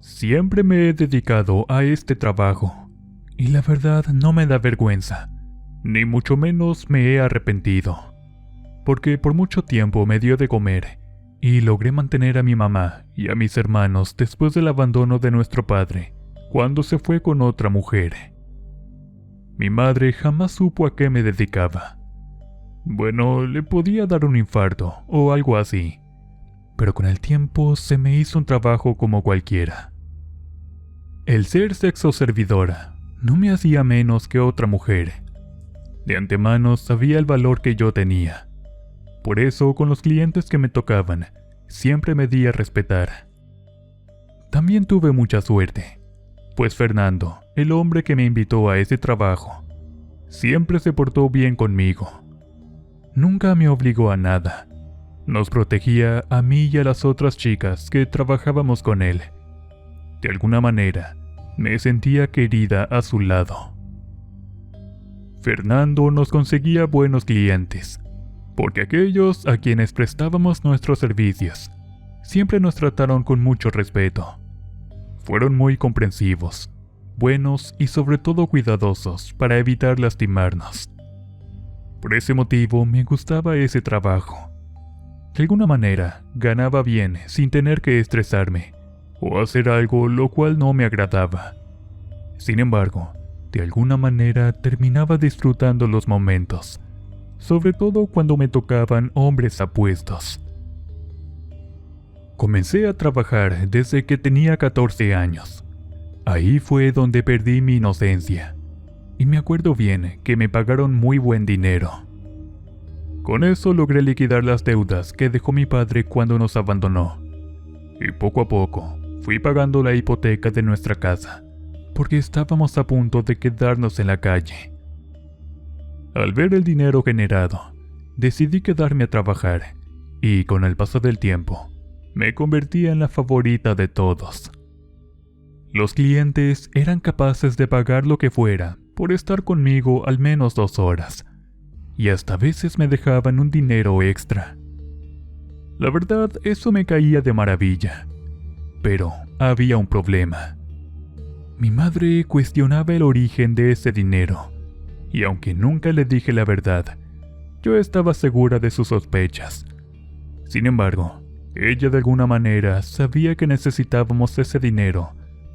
Siempre me he dedicado a este trabajo, y la verdad no me da vergüenza, ni mucho menos me he arrepentido, porque por mucho tiempo me dio de comer, y logré mantener a mi mamá y a mis hermanos después del abandono de nuestro padre, cuando se fue con otra mujer. Mi madre jamás supo a qué me dedicaba. Bueno, le podía dar un infarto o algo así, pero con el tiempo se me hizo un trabajo como cualquiera. El ser sexo servidora no me hacía menos que otra mujer. De antemano sabía el valor que yo tenía. Por eso, con los clientes que me tocaban, siempre me di a respetar. También tuve mucha suerte, pues Fernando, el hombre que me invitó a ese trabajo, siempre se portó bien conmigo. Nunca me obligó a nada. Nos protegía a mí y a las otras chicas que trabajábamos con él. De alguna manera, me sentía querida a su lado. Fernando nos conseguía buenos clientes, porque aquellos a quienes prestábamos nuestros servicios siempre nos trataron con mucho respeto. Fueron muy comprensivos, buenos y sobre todo cuidadosos para evitar lastimarnos. Por ese motivo me gustaba ese trabajo. De alguna manera ganaba bien sin tener que estresarme o hacer algo lo cual no me agradaba. Sin embargo, de alguna manera terminaba disfrutando los momentos, sobre todo cuando me tocaban hombres apuestos. Comencé a trabajar desde que tenía 14 años. Ahí fue donde perdí mi inocencia, y me acuerdo bien que me pagaron muy buen dinero. Con eso logré liquidar las deudas que dejó mi padre cuando nos abandonó, y poco a poco fui pagando la hipoteca de nuestra casa, porque estábamos a punto de quedarnos en la calle. Al ver el dinero generado, decidí quedarme a trabajar, y con el paso del tiempo, me convertí en la favorita de todos. Los clientes eran capaces de pagar lo que fuera por estar conmigo al menos 2 horas, y hasta a veces me dejaban un dinero extra. La verdad, eso me caía de maravilla, pero había un problema. Mi madre cuestionaba el origen de ese dinero, y aunque nunca le dije la verdad, yo estaba segura de sus sospechas. Sin embargo, ella de alguna manera sabía que necesitábamos ese dinero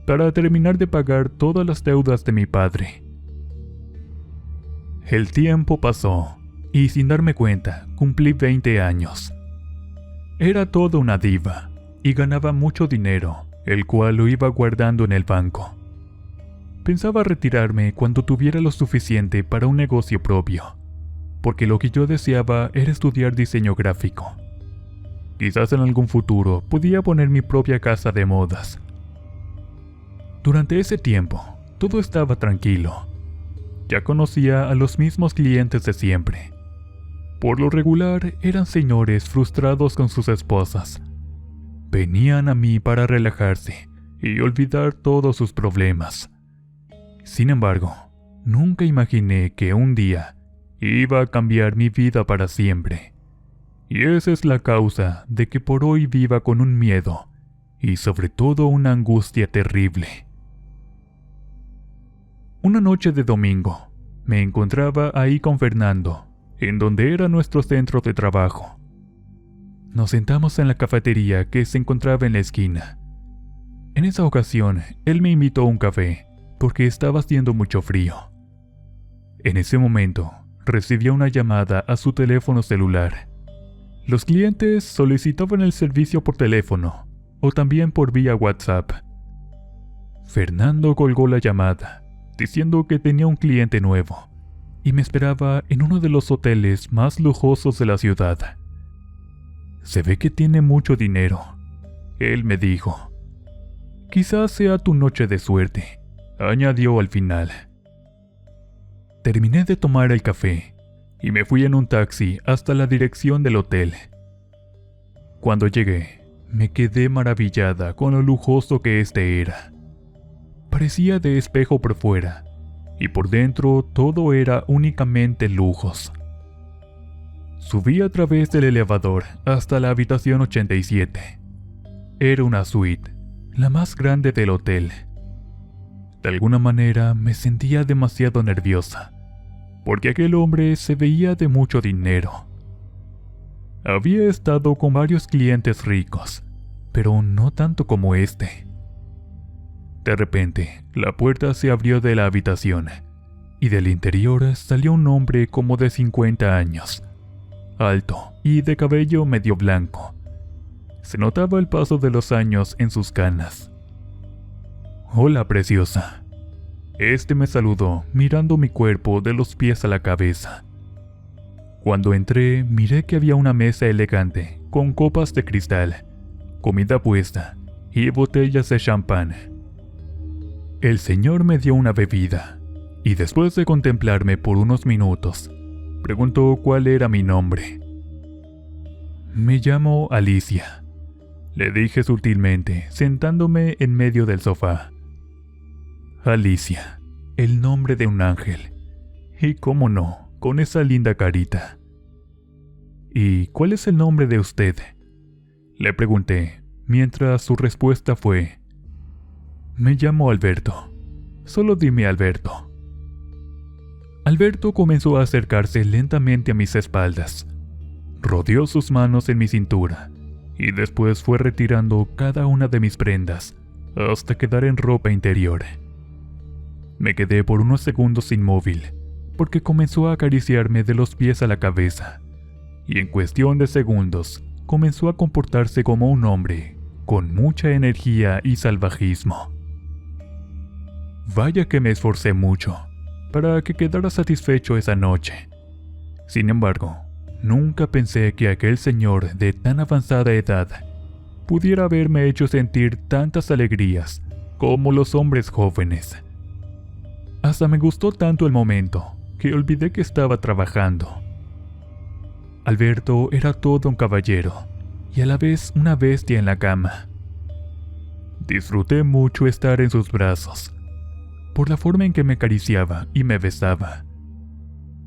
para terminar de pagar todas las deudas de mi padre. El tiempo pasó, y sin darme cuenta, cumplí 20 años. Era toda una diva, y ganaba mucho dinero, el cual lo iba guardando en el banco. Pensaba retirarme cuando tuviera lo suficiente para un negocio propio, porque lo que yo deseaba era estudiar diseño gráfico. Quizás en algún futuro podía poner mi propia casa de modas. Durante ese tiempo, todo estaba tranquilo. Ya conocía a los mismos clientes de siempre. Por lo regular, eran señores frustrados con sus esposas. Venían a mí para relajarse y olvidar todos sus problemas. Sin embargo, nunca imaginé que un día iba a cambiar mi vida para siempre. Y esa es la causa de que por hoy viva con un miedo y sobre todo una angustia terrible. Una noche de domingo, me encontraba ahí con Fernando, en donde era nuestro centro de trabajo. Nos sentamos en la cafetería que se encontraba en la esquina. En esa ocasión, él me invitó a un café, porque estaba haciendo mucho frío. En ese momento, recibió una llamada a su teléfono celular. Los clientes solicitaban el servicio por teléfono, o también por vía WhatsApp. Fernando colgó la llamada, diciendo que tenía un cliente nuevo, y me esperaba en uno de los hoteles más lujosos de la ciudad. Se ve que tiene mucho dinero, él me dijo. Quizás sea tu noche de suerte, añadió al final. Terminé de tomar el café, y me fui en un taxi hasta la dirección del hotel. Cuando llegué, me quedé maravillada con lo lujoso que este era. Parecía de espejo por fuera, y por dentro todo era únicamente lujos. Subí a través del elevador hasta la habitación 87. Era una suite, la más grande del hotel. De alguna manera me sentía demasiado nerviosa, porque aquel hombre se veía de mucho dinero. Había estado con varios clientes ricos, pero no tanto como este. De repente, la puerta se abrió de la habitación, y del interior salió un hombre como de 50 años, alto y de cabello medio blanco. Se notaba el paso de los años en sus canas. «Hola, preciosa». Este me saludó mirando mi cuerpo de los pies a la cabeza. Cuando entré, miré que había una mesa elegante con copas de cristal, comida puesta y botellas de champán. El señor me dio una bebida y después de contemplarme por unos minutos, preguntó cuál era mi nombre. «Me llamo Alicia», le dije sutilmente, sentándome en medio del sofá. Alicia, el nombre de un ángel. Y cómo no, con esa linda carita. «¿Y cuál es el nombre de usted?», le pregunté, mientras su respuesta fue: «Me llamo Alberto. Solo dime Alberto». Alberto comenzó a acercarse lentamente a mis espaldas. Rodeó sus manos en mi cintura y después fue retirando cada una de mis prendas hasta quedar en ropa interior. Me quedé por unos segundos inmóvil porque comenzó a acariciarme de los pies a la cabeza y en cuestión de segundos comenzó a comportarse como un hombre con mucha energía y salvajismo. Vaya que me esforcé mucho para que quedara satisfecho esa noche. Sin embargo, nunca pensé que aquel señor de tan avanzada edad pudiera haberme hecho sentir tantas alegrías como los hombres jóvenes. Hasta me gustó tanto el momento que olvidé que estaba trabajando. Alberto era todo un caballero y a la vez una bestia en la cama. Disfruté mucho estar en sus brazos, por la forma en que me acariciaba y me besaba.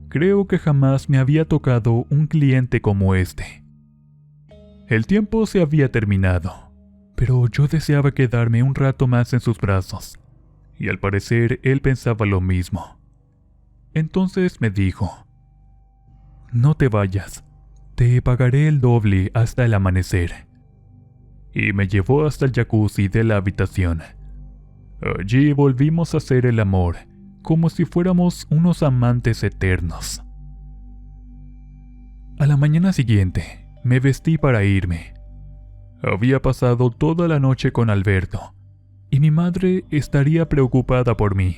Creo que jamás me había tocado un cliente como este. El tiempo se había terminado, pero yo deseaba quedarme un rato más en sus brazos, y al parecer él pensaba lo mismo. Entonces me dijo: «No te vayas, te pagaré el doble hasta el amanecer». Y me llevó hasta el jacuzzi de la habitación. Allí volvimos a hacer el amor, como si fuéramos unos amantes eternos. A la mañana siguiente, me vestí para irme. Había pasado toda la noche con Alberto, y mi madre estaría preocupada por mí.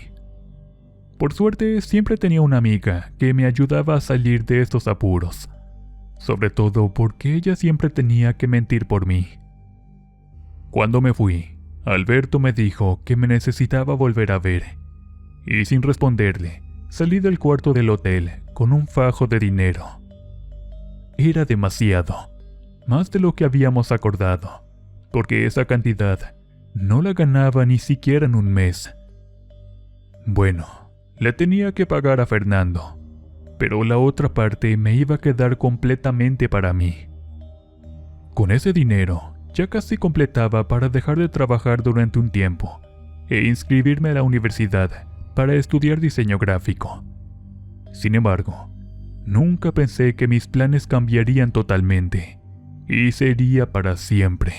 Por suerte, siempre tenía una amiga que me ayudaba a salir de estos apuros, sobre todo porque ella siempre tenía que mentir por mí. Cuando me fui, Alberto me dijo que me necesitaba volver a ver, y sin responderle, salí del cuarto del hotel con un fajo de dinero. Era demasiado, más de lo que habíamos acordado, porque esa cantidad no la ganaba ni siquiera en un mes. Bueno, le tenía que pagar a Fernando, pero la otra parte me iba a quedar completamente para mí. Con ese dinero, ya casi completaba para dejar de trabajar durante un tiempo e inscribirme a la universidad para estudiar diseño gráfico. Sin embargo, nunca pensé que mis planes cambiarían totalmente y sería para siempre.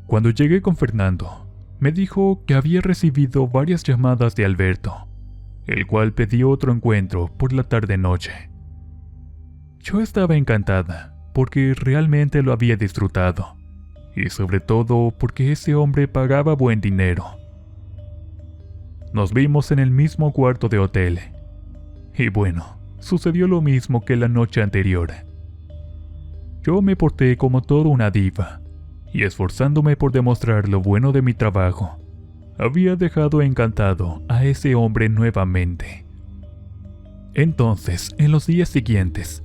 Cuando llegué con Fernando, me dijo que había recibido varias llamadas de Alberto, el cual pidió otro encuentro por la tarde-noche. Yo estaba encantada porque realmente lo había disfrutado, y sobre todo porque ese hombre pagaba buen dinero. Nos vimos en el mismo cuarto de hotel, y bueno, sucedió lo mismo que la noche anterior. Yo me porté como toda una diva, y esforzándome por demostrar lo bueno de mi trabajo, había dejado encantado a ese hombre nuevamente. Entonces, en los días siguientes,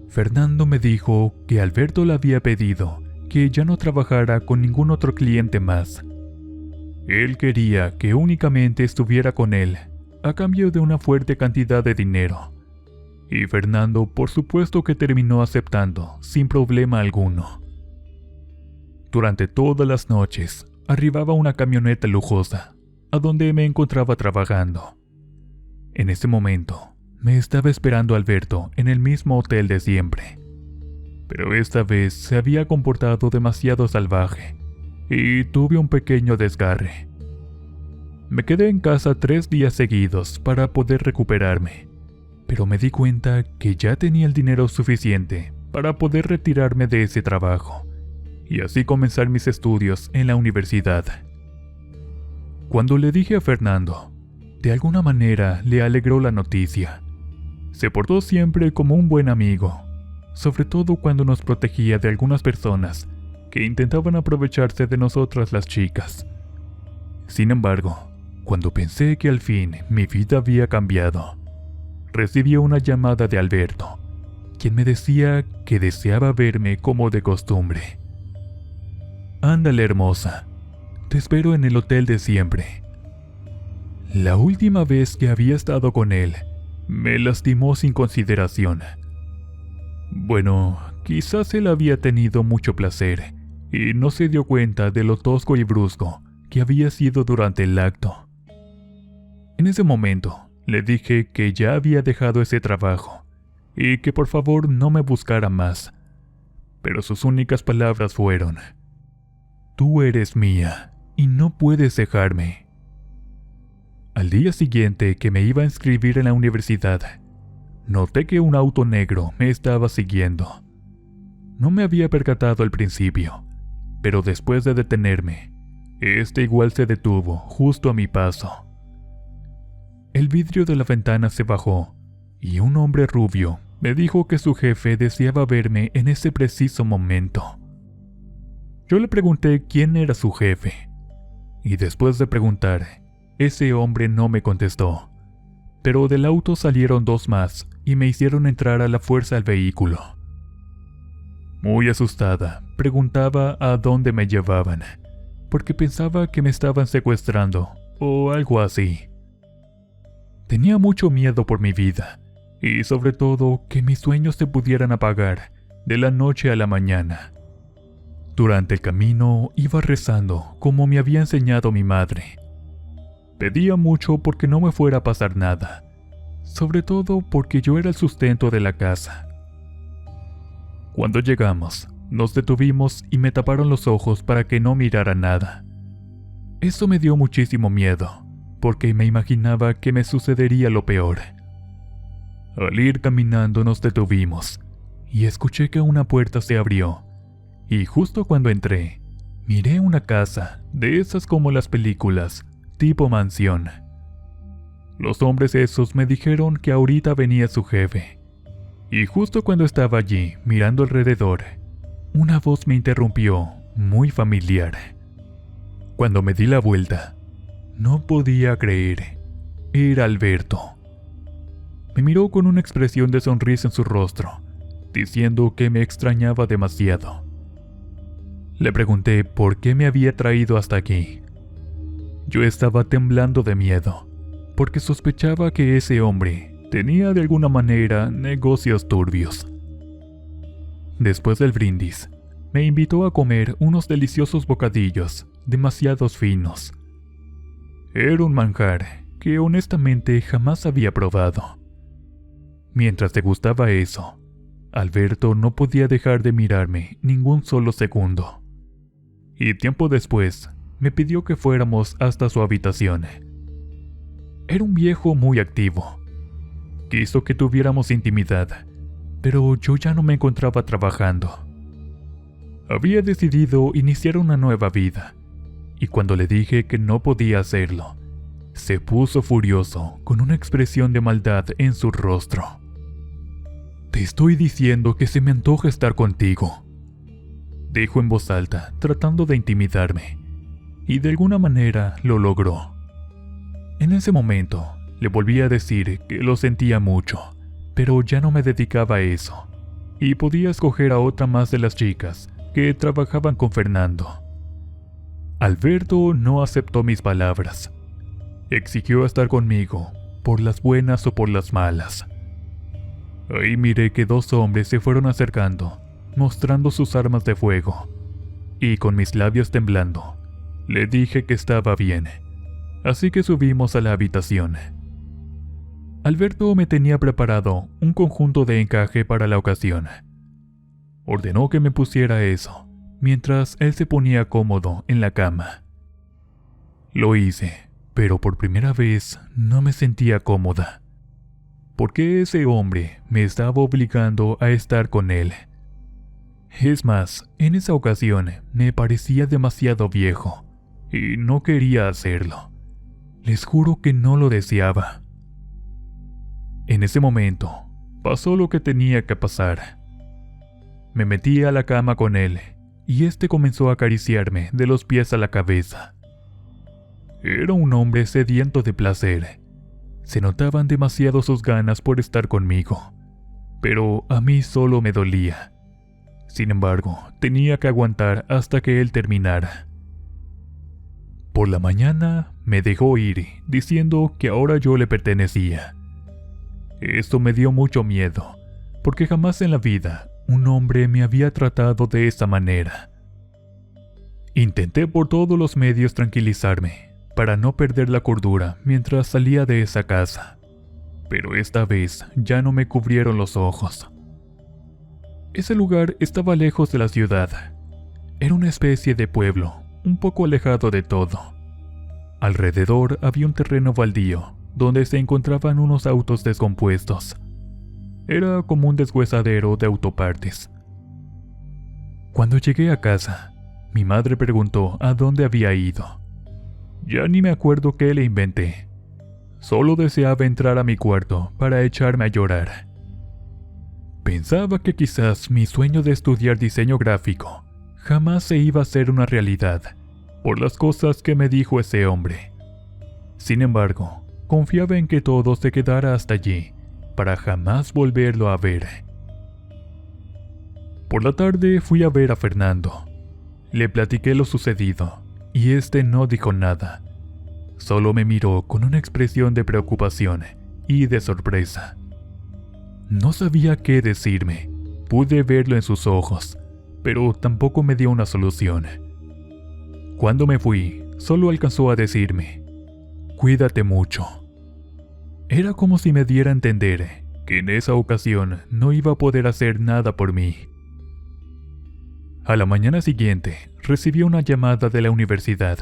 Fernando me dijo que Alberto le había pedido que ya no trabajara con ningún otro cliente más. Él quería que únicamente estuviera con él a cambio de una fuerte cantidad de dinero. Y Fernando por supuesto que terminó aceptando sin problema alguno. Durante todas las noches, arribaba una camioneta lujosa, a donde me encontraba trabajando. En ese momento, me estaba esperando Alberto en el mismo hotel de siempre. Pero esta vez se había comportado demasiado salvaje, y tuve un pequeño desgarre. Me quedé en casa 3 días seguidos para poder recuperarme, pero me di cuenta que ya tenía el dinero suficiente para poder retirarme de ese trabajo, y así comenzar mis estudios en la universidad. Cuando le dije a Fernando, de alguna manera le alegró la noticia. Se portó siempre como un buen amigo, sobre todo cuando nos protegía de algunas personas que intentaban aprovecharse de nosotras las chicas. Sin embargo, cuando pensé que al fin mi vida había cambiado, recibí una llamada de Alberto, quien me decía que deseaba verme como de costumbre. «Ándale, hermosa, te espero en el hotel de siempre». La última vez que había estado con él, me lastimó sin consideración. Bueno, quizás él había tenido mucho placer y no se dio cuenta de lo tosco y brusco que había sido durante el acto. En ese momento, le dije que ya había dejado ese trabajo y que por favor no me buscara más. Pero sus únicas palabras fueron: «Tú eres mía y no puedes dejarme». Al día siguiente que me iba a inscribir en la universidad, noté que un auto negro me estaba siguiendo. No me había percatado al principio, pero después de detenerme, este igual se detuvo justo a mi paso. El vidrio de la ventana se bajó y un hombre rubio me dijo que su jefe deseaba verme en ese preciso momento. Yo le pregunté quién era su jefe, y después de preguntar, ese hombre no me contestó, pero del auto salieron 2 más y me hicieron entrar a la fuerza al vehículo. Muy asustada, preguntaba a dónde me llevaban, porque pensaba que me estaban secuestrando o algo así. Tenía mucho miedo por mi vida, y sobre todo que mis sueños se pudieran apagar de la noche a la mañana. Durante el camino iba rezando como me había enseñado mi madre. Pedía mucho porque no me fuera a pasar nada, sobre todo porque yo era el sustento de la casa. Cuando llegamos, nos detuvimos y me taparon los ojos para que no mirara nada. Eso me dio muchísimo miedo, porque me imaginaba que me sucedería lo peor. Al ir caminando nos detuvimos, y escuché que una puerta se abrió, y justo cuando entré, miré una casa, de esas como las películas, tipo mansión. Los hombres esos me dijeron que ahorita venía su jefe, y justo cuando estaba allí mirando alrededor, una voz me interrumpió, muy familiar. Cuando me di la vuelta, no podía creer, era Alberto. Me miró con una expresión de sonrisa en su rostro, diciendo que me extrañaba demasiado. Le pregunté por qué me había traído hasta aquí. Yo estaba temblando de miedo, porque sospechaba que ese hombre tenía de alguna manera negocios turbios. Después del brindis, me invitó a comer unos deliciosos bocadillos, demasiados finos. Era un manjar que honestamente jamás había probado. Mientras degustaba eso, Alberto no podía dejar de mirarme ningún solo segundo. Y tiempo después, me pidió que fuéramos hasta su habitación. Era un viejo muy activo. Quiso que tuviéramos intimidad, pero yo ya no me encontraba trabajando. Había decidido iniciar una nueva vida, y cuando le dije que no podía hacerlo, se puso furioso con una expresión de maldad en su rostro. «Te estoy diciendo que se me antoja estar contigo», dijo en voz alta, tratando de intimidarme. Y de alguna manera lo logró. En ese momento, le volví a decir que lo sentía mucho, pero ya no me dedicaba a eso, y podía escoger a otra más de las chicas que trabajaban con Fernando. Alberto no aceptó mis palabras. Exigió estar conmigo, por las buenas o por las malas. Ahí miré que 2 hombres se fueron acercando, mostrando sus armas de fuego, y con mis labios temblando, le dije que estaba bien, así que subimos a la habitación. Alberto me tenía preparado un conjunto de encaje para la ocasión. Ordenó que me pusiera eso, mientras él se ponía cómodo en la cama. Lo hice, pero por primera vez no me sentía cómoda, porque ese hombre me estaba obligando a estar con él. Es más, en esa ocasión me parecía demasiado viejo, y no quería hacerlo. Les juro que no lo deseaba. En ese momento, pasó lo que tenía que pasar. Me metí a la cama con él, y este comenzó a acariciarme de los pies a la cabeza. Era un hombre sediento de placer. Se notaban demasiado sus ganas por estar conmigo, pero a mí solo me dolía. Sin embargo, tenía que aguantar hasta que él terminara. Por la mañana me dejó ir, diciendo que ahora yo le pertenecía. Esto me dio mucho miedo, porque jamás en la vida un hombre me había tratado de esa manera. Intenté por todos los medios tranquilizarme, para no perder la cordura mientras salía de esa casa, pero esta vez ya no me cubrieron los ojos. Ese lugar estaba lejos de la ciudad. Era una especie de pueblo, un poco alejado de todo. Alrededor había un terreno baldío, donde se encontraban unos autos descompuestos. Era como un deshuesadero de autopartes. Cuando llegué a casa, mi madre preguntó a dónde había ido. Ya ni me acuerdo qué le inventé. Solo deseaba entrar a mi cuarto para echarme a llorar. Pensaba que quizás mi sueño de estudiar diseño gráfico jamás se iba a hacer una realidad, por las cosas que me dijo ese hombre. Sin embargo, confiaba en que todo se quedara hasta allí, para jamás volverlo a ver. Por la tarde fui a ver a Fernando. Le platiqué lo sucedido, y este no dijo nada. Solo me miró con una expresión de preocupación y de sorpresa. No sabía qué decirme. Pude verlo en sus ojos, pero tampoco me dio una solución. Cuando me fui, solo alcanzó a decirme: «Cuídate mucho». Era como si me diera a entender que en esa ocasión no iba a poder hacer nada por mí. A la mañana siguiente, recibí una llamada de la universidad.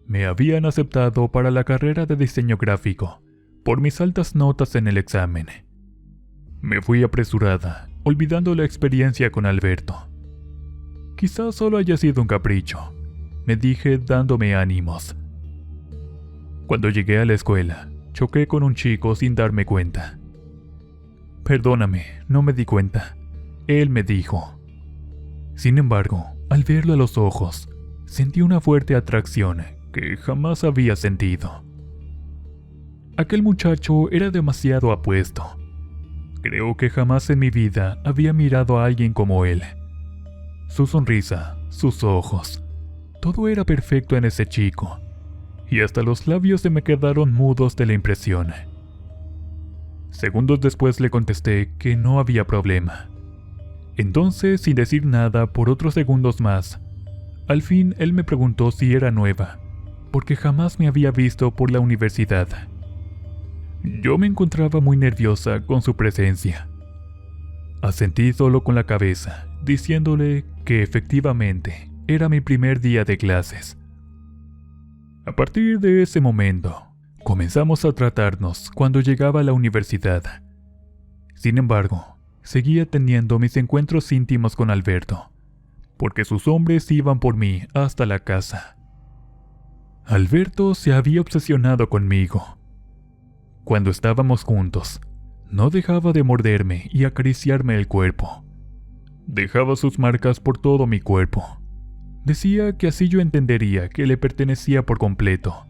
Me habían aceptado para la carrera de diseño gráfico, por mis altas notas en el examen. Me fui apresurada, olvidando la experiencia con Alberto. Quizás solo haya sido un capricho, me dije dándome ánimos. Cuando llegué a la escuela, choqué con un chico sin darme cuenta. «Perdóname, no me di cuenta», él me dijo. Sin embargo, al verlo a los ojos, sentí una fuerte atracción que jamás había sentido. Aquel muchacho era demasiado apuesto. Creo que jamás en mi vida había mirado a alguien como él. Su sonrisa, sus ojos, todo era perfecto en ese chico, y hasta los labios se me quedaron mudos de la impresión. Segundos después le contesté que no había problema. Entonces, sin decir nada por otros segundos más, al fin él me preguntó si era nueva, porque jamás me había visto por la universidad. Yo me encontraba muy nerviosa con su presencia. Asentí solo con la cabeza, diciéndole que efectivamente era mi primer día de clases. A partir de ese momento, comenzamos a tratarnos cuando llegaba a la universidad. Sin embargo, seguía teniendo mis encuentros íntimos con Alberto, porque sus hombres iban por mí hasta la casa. Alberto se había obsesionado conmigo. Cuando estábamos juntos, no dejaba de morderme y acariciarme el cuerpo. Dejaba sus marcas por todo mi cuerpo. Decía que así yo entendería que le pertenecía por completo,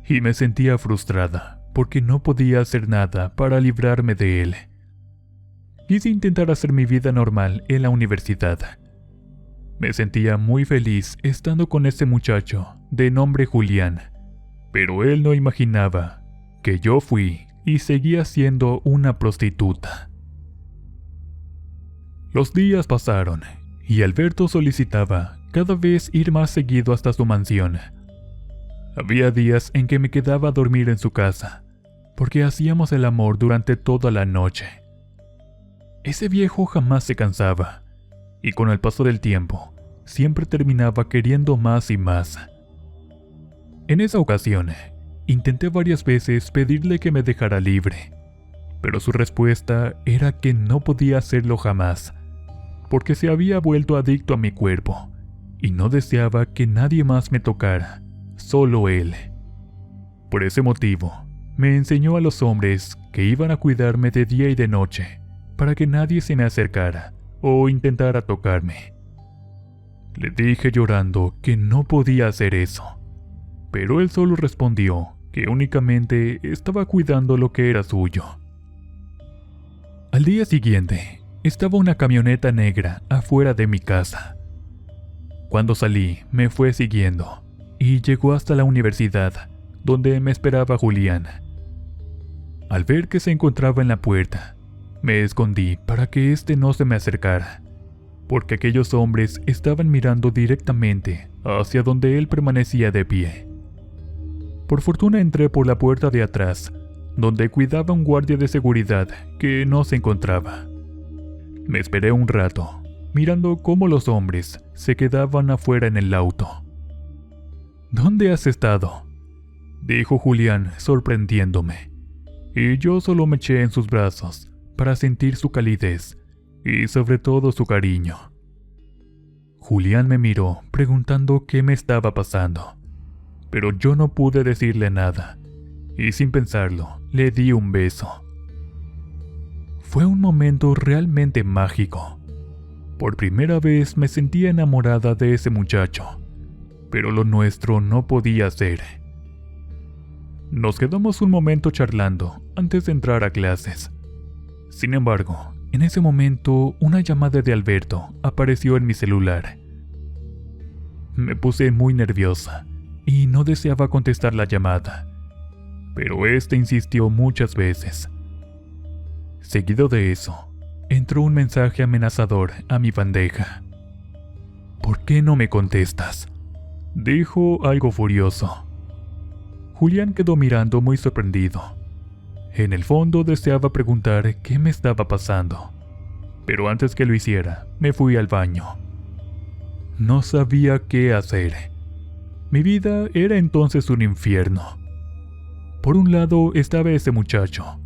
y me sentía frustrada porque no podía hacer nada para librarme de él. Quise intentar hacer mi vida normal en la universidad. Me sentía muy feliz estando con ese muchacho de nombre Julián, pero él no imaginaba que yo fui y seguía siendo una prostituta. Los días pasaron y Alberto solicitaba cada vez ir más seguido hasta su mansión. Había días en que me quedaba a dormir en su casa, porque hacíamos el amor durante toda la noche. Ese viejo jamás se cansaba, y con el paso del tiempo, siempre terminaba queriendo más y más. En esa ocasión, intenté varias veces pedirle que me dejara libre, pero su respuesta era que no podía hacerlo jamás, porque se había vuelto adicto a mi cuerpo, y no deseaba que nadie más me tocara, solo él. Por ese motivo, me enseñó a los hombres que iban a cuidarme de día y de noche, para que nadie se me acercara o intentara tocarme. Le dije llorando que no podía hacer eso, pero él solo respondió que únicamente estaba cuidando lo que era suyo. Al día siguiente, estaba una camioneta negra afuera de mi casa. Cuando salí, me fue siguiendo y llegó hasta la universidad, donde me esperaba Julián. Al ver que se encontraba en la puerta, me escondí para que éste no se me acercara, porque aquellos hombres estaban mirando directamente hacia donde él permanecía de pie. Por fortuna entré por la puerta de atrás, donde cuidaba un guardia de seguridad que no se encontraba. Me esperé un rato, mirando cómo los hombres se quedaban afuera en el auto. ¿Dónde has estado?, dijo Julián, sorprendiéndome, y yo solo me eché en sus brazos para sentir su calidez y sobre todo su cariño. Julián me miró preguntando qué me estaba pasando, pero yo no pude decirle nada, y sin pensarlo, le di un beso. Fue un momento realmente mágico. Por primera vez me sentía enamorada de ese muchacho, pero lo nuestro no podía ser. Nos quedamos un momento charlando antes de entrar a clases. Sin embargo, en ese momento una llamada de Alberto apareció en mi celular. Me puse muy nerviosa y no deseaba contestar la llamada, pero este insistió muchas veces. Seguido de eso, entró un mensaje amenazador a mi bandeja. ¿Por qué no me contestas?, dijo algo furioso. Julián quedó mirando muy sorprendido. En el fondo deseaba preguntar qué me estaba pasando, pero antes que lo hiciera, me fui al baño. No sabía qué hacer. Mi vida era entonces un infierno. Por un lado estaba ese muchacho,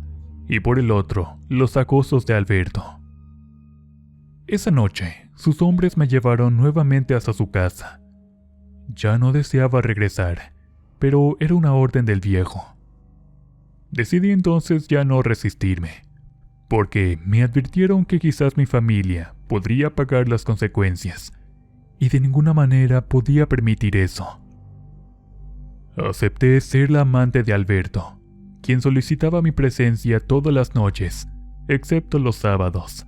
y por el otro, los acosos de Alberto. Esa noche, sus hombres me llevaron nuevamente hasta su casa. Ya no deseaba regresar, pero era una orden del viejo. Decidí entonces ya no resistirme, porque me advirtieron que quizás mi familia podría pagar las consecuencias, y de ninguna manera podía permitir eso. Acepté ser la amante de Alberto, quien solicitaba mi presencia todas las noches, excepto los sábados.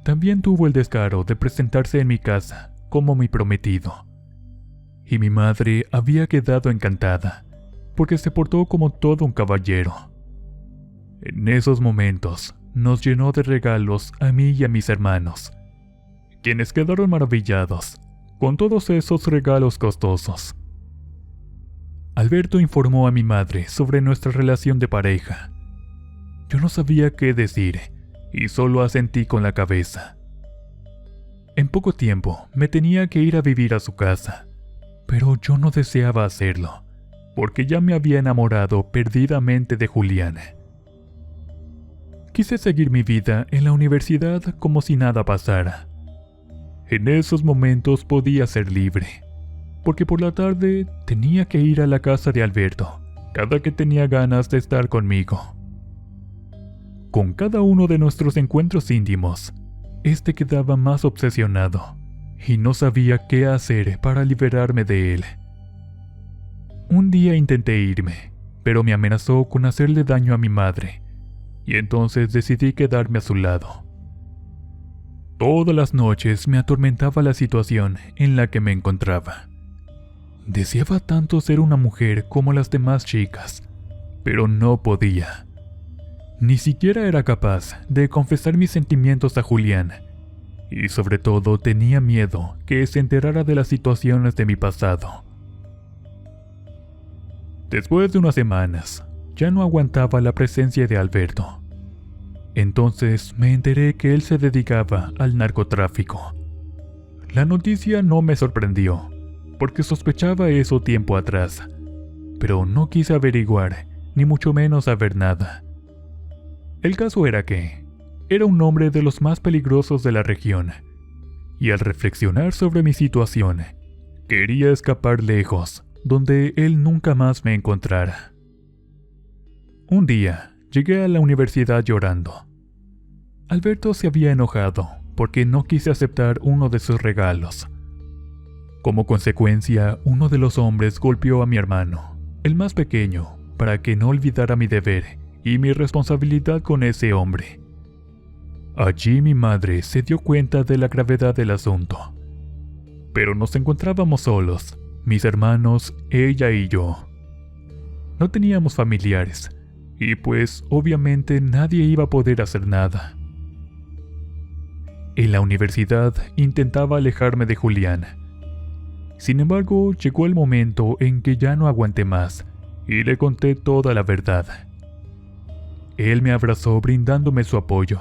También tuvo el descaro de presentarse en mi casa como mi prometido, y mi madre había quedado encantada, porque se portó como todo un caballero. En esos momentos nos llenó de regalos a mí y a mis hermanos, quienes quedaron maravillados con todos esos regalos costosos. Alberto informó a mi madre sobre nuestra relación de pareja. Yo no sabía qué decir y solo asentí con la cabeza. En poco tiempo me tenía que ir a vivir a su casa, pero yo no deseaba hacerlo, porque ya me había enamorado perdidamente de Julián. Quise seguir mi vida en la universidad como si nada pasara. En esos momentos podía ser libre, porque por la tarde tenía que ir a la casa de Alberto cada que tenía ganas de estar conmigo. Con cada uno de nuestros encuentros íntimos, este quedaba más obsesionado y no sabía qué hacer para liberarme de él. Un día intenté irme, pero me amenazó con hacerle daño a mi madre, y entonces decidí quedarme a su lado. Todas las noches me atormentaba la situación en la que me encontraba. Deseaba tanto ser una mujer como las demás chicas, pero no podía. Ni siquiera era capaz de confesar mis sentimientos a Julián, y sobre todo tenía miedo que se enterara de las situaciones de mi pasado. Después de unas semanas, ya no aguantaba la presencia de Alberto. Entonces me enteré que él se dedicaba al narcotráfico. La noticia no me sorprendió, porque sospechaba eso tiempo atrás, pero no quise averiguar, ni mucho menos saber nada. El caso era que era un hombre de los más peligrosos de la región, y al reflexionar sobre mi situación, quería escapar lejos, donde él nunca más me encontrara. Un día, llegué a la universidad llorando. Alberto se había enojado porque no quise aceptar uno de sus regalos. Como consecuencia, uno de los hombres golpeó a mi hermano, el más pequeño, para que no olvidara mi deber y mi responsabilidad con ese hombre. Allí mi madre se dio cuenta de la gravedad del asunto. Pero nos encontrábamos solos, mis hermanos, ella y yo. No teníamos familiares, y pues obviamente nadie iba a poder hacer nada. En la universidad intentaba alejarme de Julián. Sin embargo, llegó el momento en que ya no aguanté más, y le conté toda la verdad. Él me abrazó brindándome su apoyo,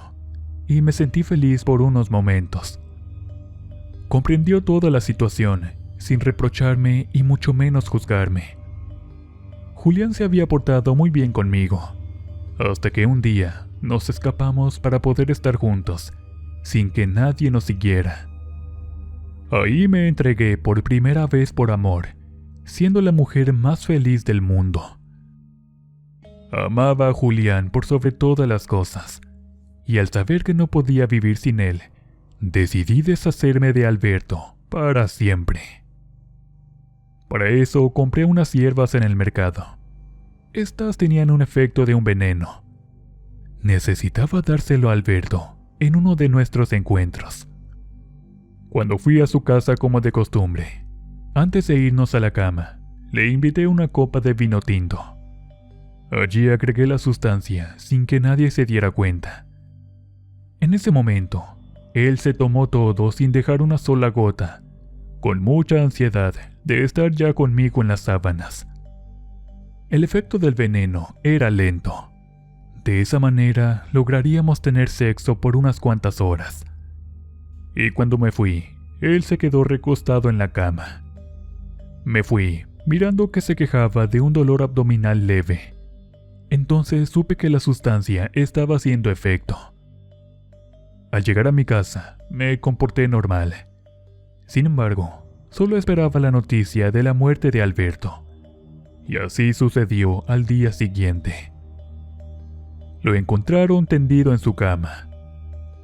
y me sentí feliz por unos momentos. Comprendió toda la situación, sin reprocharme y mucho menos juzgarme. Julián se había portado muy bien conmigo, hasta que un día nos escapamos para poder estar juntos, sin que nadie nos siguiera. Ahí me entregué por primera vez por amor, siendo la mujer más feliz del mundo. Amaba a Julián por sobre todas las cosas, y al saber que no podía vivir sin él, decidí deshacerme de Alberto para siempre. Para eso compré unas hierbas en el mercado. Estas tenían un efecto de un veneno. Necesitaba dárselo a Alberto en uno de nuestros encuentros. Cuando fui a su casa como de costumbre, antes de irnos a la cama, le invité una copa de vino tinto. Allí agregué la sustancia sin que nadie se diera cuenta. En ese momento, él se tomó todo sin dejar una sola gota, con mucha ansiedad de estar ya conmigo en las sábanas. El efecto del veneno era lento. De esa manera lograríamos tener sexo por unas cuantas horas. Y cuando me fui, él se quedó recostado en la cama. Me fui, mirando que se quejaba de un dolor abdominal leve. Entonces supe que la sustancia estaba haciendo efecto. Al llegar a mi casa, me comporté normal. Sin embargo, solo esperaba la noticia de la muerte de Alberto. Y así sucedió al día siguiente. Lo encontraron tendido en su cama.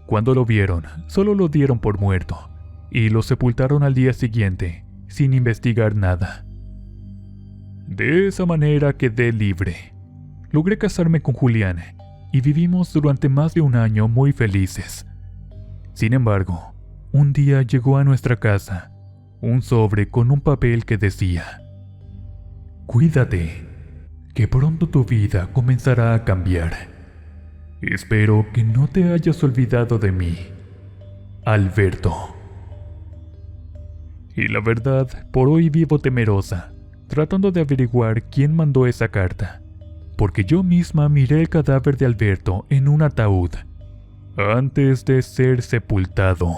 Cuando lo vieron, solo lo dieron por muerto, y lo sepultaron al día siguiente, sin investigar nada. De esa manera quedé libre. Logré casarme con Julián, y vivimos durante más de un año muy felices. Sin embargo, un día llegó a nuestra casa un sobre con un papel que decía: «Cuídate, que pronto tu vida comenzará a cambiar. Espero que no te hayas olvidado de mí, Alberto». Y la verdad, por hoy vivo temerosa, tratando de averiguar quién mandó esa carta, porque yo misma miré el cadáver de Alberto en un ataúd, antes de ser sepultado.